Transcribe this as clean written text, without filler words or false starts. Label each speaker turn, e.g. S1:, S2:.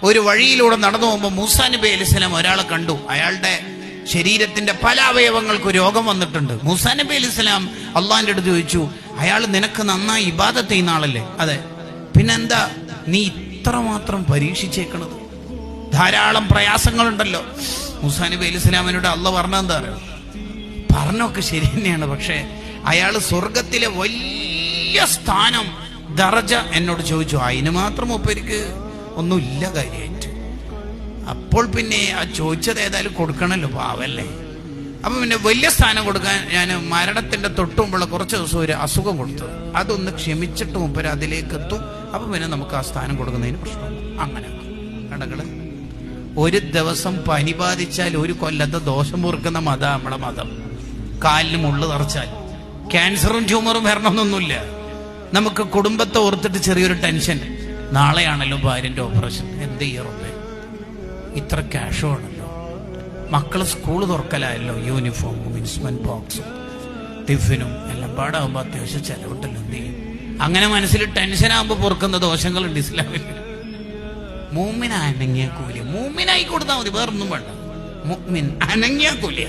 S1: ഒരു വഴിയിലൂടെ നടന്നു പോകുമ്പോൾ മൂസാ നബി അലൈഹി സ്വലാം ഒരാളെ കണ്ടു. അയാളുടെ ശരീരത്തിന്റെ പല അവയവങ്ങൾക്ക് രോഗം വന്നിട്ടുണ്ട്. മൂസാ നബി അലൈഹി സ്വലാം അള്ളാഹിന്റെ അടുത്ത് ചോദിച്ചു, അയാൾ നിനക്ക് നന്നായി ഇബാദത്ത് ചെയ്യുന്ന ആളല്ലേ? അതെ. പിന്നെന്താ നീ ഇത്രമാത്രം പരീക്ഷിച്ചേക്കണത്? ധാരാളം പ്രയാസങ്ങളുണ്ടല്ലോ. മൂസാ നബി അലൈഹി സ്വലാമിനോട് അള്ളാഹ് പറഞ്ഞെന്താ അറിയോ? പറഞ്ഞൊക്കെ ശരി തന്നെയാണ്, പക്ഷെ അയാൾ സ്വർഗത്തിലെ വലിയ സ്ഥാനം ദറജ എന്നോട് ചോദിച്ചു. അതിന് മാത്രം ഒപ്പരിക്ക് ഒന്നുമില്ല കാര്യമായിട്ട്. അപ്പോൾ പിന്നെ ആ ചോദിച്ചത് ഏതായാലും കൊടുക്കണല്ലോ, പാവല്ലേ. അപ്പൊ പിന്നെ വലിയ സ്ഥാനം കൊടുക്കാൻ ഞാൻ മരണത്തിന്റെ തൊട്ടുമുമ്പുള്ള കുറച്ച് ദിവസം ഒരു അസുഖം കൊടുത്തു. അതൊന്ന് ക്ഷമിച്ചിട്ട് മുമ്പ് അതിലേക്ക് എത്തും. അപ്പൊ പിന്നെ നമുക്ക് ആ സ്ഥാനം കൊടുക്കുന്നതിന് പ്രശ്നമില്ല. അങ്ങനെ കടകള് ഒരു ദിവസം പനി ബാധിച്ചാൽ ഒരു കൊല്ലത്തെ ദോഷം പൊറുക്കുന്ന മതം നമ്മളെ മതം. കാലിന് മുള്ളു തറച്ചാൽ ക്യാൻസറും ട്യൂമറും വരണമെന്നൊന്നുമില്ല. നമുക്ക് കുടുംബത്തെ ഓർത്തിട്ട് ചെറിയൊരു ടെൻഷൻ, നാളെയാണല്ലോ ഭാര്യന്റെ ഓപ്പറേഷൻ, എന്ത് ചെയ്യറേ, ഇത്ര ക്യാഷും ആണല്ലോ, മക്കള് സ്കൂള് തുറക്കലായല്ലോ, യൂണിഫോമും ഇൻസ്ട്രുമെന്റ് ബോക്സും ടിഫിനും എല്ലാം പാടാകുമ്പോ അത്യാവശ്യം ചെലവുണ്ടല്ലോ, എന്ത് ചെയ്യും? അങ്ങനെ മനസ്സിൽ ടെൻഷനാകുമ്പോ പൊറുക്കുന്ന ദോഷങ്ങളുണ്ട് ഇസ്ലാമിൽ. മൂമിൻ അനങ്ങിയ കൂലിയ, മൂമിനായി കൊടുത്താൽ മതി, വേറൊന്നും വേണ്ട. മുഅ്മിൻ അനങ്ങിയ കൂലിയ.